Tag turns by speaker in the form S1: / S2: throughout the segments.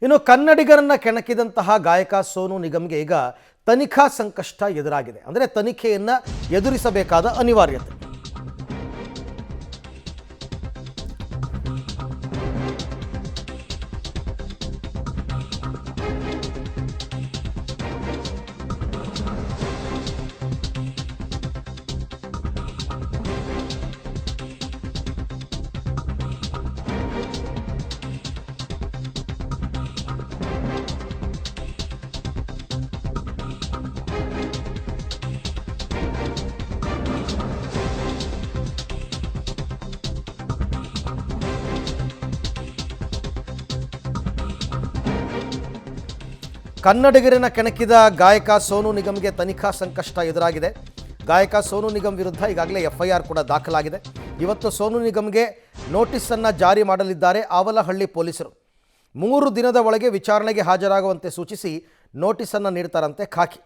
S1: ಇನ್ನು ಕನ್ನಡಿಗರನ್ನ ಕೆಣಕಿದಂತಹ ಗಾಯಕ ಸೋನು ನಿಗಮ್ಗೆ ಈಗ ತನಿಖಾ ಸಂಕಷ್ಟ ಎದುರಾಗಿದೆ. ಅಂದರೆ ತನಿಖೆಯನ್ನು ಎದುರಿಸಬೇಕಾದ ಅನಿವಾರ್ಯತೆ. ಕನ್ನಡಿಗರನ್ನ ಕೆಣಕಿದ ಗಾಯಕ ಸೋನು ನಿಗಮ್ಗೆ ತನಿಖಾ ಸಂಕಷ್ಟ ಎದುರಾಗಿದೆ. ಗಾಯಕ ಸೋನು ನಿಗಮ್ ವಿರುದ್ಧ ಈಗಾಗಲೇ FIR ಕೂಡ ದಾಖಲಾಗಿದೆ. ಇವತ್ತು ಸೋನು ನಿಗಮ್ಗೆ ನೋಟಿಸನ್ನು ಜಾರಿ ಮಾಡಲಿದ್ದಾರೆ ಆವಲಹಳ್ಳಿ ಪೊಲೀಸರು. 3 ದಿನದ ಒಳಗೆ ವಿಚಾರಣೆಗೆ ಹಾಜರಾಗುವಂತೆ ಸೂಚಿಸಿ ನೋಟಿಸನ್ನು ನೀಡ್ತಾರಂತೆ ಖಾಕಿ.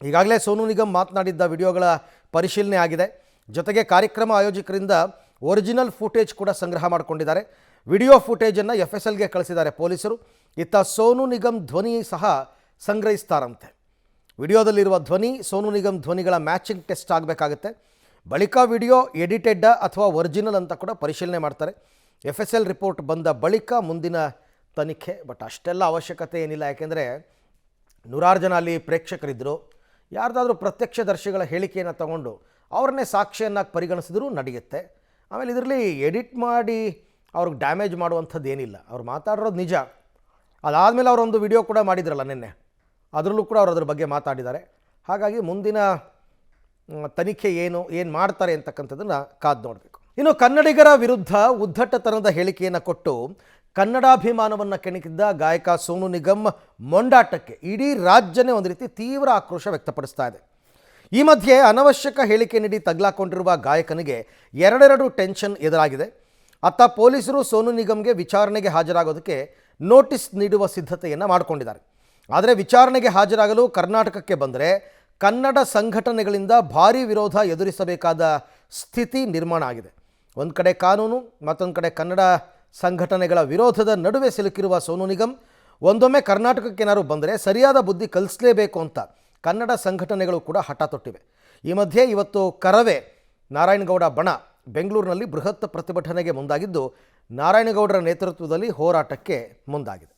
S1: ಈಗಾಗಲೇ ಸೋನು ನಿಗಮ್ ಮಾತನಾಡಿದ್ದ ವಿಡಿಯೋಗಳ ಪರಿಶೀಲನೆ ಆಗಿದೆ. ಜೊತೆಗೆ ಕಾರ್ಯಕ್ರಮ ಆಯೋಜಕರಿಂದ ಒರಿಜಿನಲ್ ಫುಟೇಜ್ ಕೂಡ ಸಂಗ್ರಹ ಮಾಡಿಕೊಂಡಿದ್ದಾರೆ. ವಿಡಿಯೋ ಫುಟೇಜನ್ನು FSLಗೆ ಕಳಿಸಿದ್ದಾರೆ ಪೊಲೀಸರು. ಇತ್ತ ಸೋನು ನಿಗಮ್ ಧ್ವನಿ ಸಹ ಸಂಗ್ರಹಿಸ್ತಾರಂತೆ. ವಿಡಿಯೋದಲ್ಲಿರುವ ಧ್ವನಿ ಸೋನು ನಿಗಮ್ ಧ್ವನಿಗಳ ಮ್ಯಾಚಿಂಗ್ ಟೆಸ್ಟ್ ಆಗಬೇಕಾಗುತ್ತೆ. ಬಳಿಕ ವಿಡಿಯೋ ಎಡಿಟೆಡ್ ಅಥವಾ ಒರಿಜಿನಲ್ ಅಂತ ಕೂಡ ಪರಿಶೀಲನೆ ಮಾಡ್ತಾರೆ. FSL ರಿಪೋರ್ಟ್ ಬಂದ ಬಳಿಕ ಮುಂದಿನ ತನಿಖೆ. ಬಟ್ ಅಷ್ಟೆಲ್ಲ ಅವಶ್ಯಕತೆ ಏನಿಲ್ಲ, ಯಾಕೆಂದರೆ 100 ಜನ ಅಲ್ಲಿ ಪ್ರೇಕ್ಷಕರಿದ್ದರು. ಯಾರ್ದಾದ್ರೂ ಪ್ರತ್ಯಕ್ಷದರ್ಶಿಗಳ ಹೇಳಿಕೆಯನ್ನು ತಗೊಂಡು ಅವ್ರನ್ನೇ ಸಾಕ್ಷಿಯನ್ನಾಗಿ ಪರಿಗಣಿಸಿದರೂ ನಡೆಯುತ್ತೆ. ಆಮೇಲೆ ಇದರಲ್ಲಿ ಎಡಿಟ್ ಮಾಡಿ ಅವ್ರಿಗೆ ಡ್ಯಾಮೇಜ್ ಮಾಡುವಂಥದ್ದು ಏನಿಲ್ಲ. ಅವ್ರು ಮಾತಾಡಿರೋದು ನಿಜ. ಅದಾದಮೇಲೆ ಅವರೊಂದು ವಿಡಿಯೋ ಕೂಡ ಮಾಡಿದ್ರಲ್ಲ ನಿನ್ನೆ, ಅದರಲ್ಲೂ ಕೂಡ ಅವರು ಅದ್ರ ಬಗ್ಗೆ ಮಾತಾಡಿದ್ದಾರೆ. ಹಾಗಾಗಿ ಮುಂದಿನ ತನಿಖೆ ಏನು ಮಾಡ್ತಾರೆ ಅಂತಕ್ಕಂಥದ್ದನ್ನು ಕಾದು ನೋಡಬೇಕು. ಇನ್ನು ಕನ್ನಡಿಗರ ವಿರುದ್ಧ ಉದ್ದಟತನದ ಹೇಳಿಕೆಯನ್ನು ಕೊಟ್ಟು ಕನ್ನಡಾಭಿಮಾನವನ್ನು ಕೆಣಕಿದ್ದ ಗಾಯಕ ಸೋನು ನಿಗಮ್ ಮೊಂಡಾಟಕ್ಕೆ ಇಡೀ ರಾಜ್ಯನೇ ಒಂದು ರೀತಿ ತೀವ್ರ ಆಕ್ರೋಶ ವ್ಯಕ್ತಪಡಿಸ್ತಾ ಇದೆ. ಈ ಮಧ್ಯೆ ಅನವಶ್ಯಕ ಹೇಳಿಕೆ ನೀಡಿ ತಗ್ಲಾಕೊಂಡಿರುವ ಗಾಯಕನಿಗೆ ಎರಡೆರಡು ಟೆನ್ಷನ್ ಎದುರಾಗಿದೆ. ಅತ್ತ ಪೊಲೀಸರು ಸೋನು ನಿಗಮ್ಗೆ ವಿಚಾರಣೆಗೆ ಹಾಜರಾಗೋದಕ್ಕೆ ನೋಟಿಸ್ ನೀಡುವ ಸಿದ್ಧತೆಯನ್ನು ಮಾಡಿಕೊಂಡಿದ್ದಾರೆ. ಆದರೆ ವಿಚಾರಣೆಗೆ ಹಾಜರಾಗಲು ಕರ್ನಾಟಕಕ್ಕೆ ಬಂದರೆ ಕನ್ನಡ ಸಂಘಟನೆಗಳಿಂದ ಭಾರೀ ವಿರೋಧ ಎದುರಿಸಬೇಕಾದ ಸ್ಥಿತಿ ನಿರ್ಮಾಣ ಆಗಿದೆ. ಒಂದು ಕಡೆ ಕಾನೂನು, ಮತ್ತೊಂದು ಕಡೆ ಕನ್ನಡ ಸಂಘಟನೆಗಳ ವಿರೋಧದ ನಡುವೆ ಸಿಲುಕಿರುವ ಸೋನು ನಿಗಮ್ ಒಂದೊಮ್ಮೆ ಕರ್ನಾಟಕಕ್ಕೆ ಏನಾದ್ರು ಬಂದರೆ ಸರಿಯಾದ ಬುದ್ಧಿ ಕಲಿಸಲೇಬೇಕು ಅಂತ ಕನ್ನಡ ಸಂಘಟನೆಗಳು ಕೂಡ ಹಠ ತೊಟ್ಟಿವೆ. ಈ ಮಧ್ಯೆ ಇವತ್ತು ಕರವೇ ನಾರಾಯಣಗೌಡ ಬಣ ಬೆಂಗಳೂರಿನಲ್ಲಿ ಬೃಹತ್ ಪ್ರತಿಭಟನೆಗೆ ಮುಂದಾಗಿದ್ದು ನಾರಾಯಣಗೌಡರ ನೇತೃತ್ವದಲ್ಲಿ ಹೋರಾಟಕ್ಕೆ ಮುಂದಾಗಿದೆ.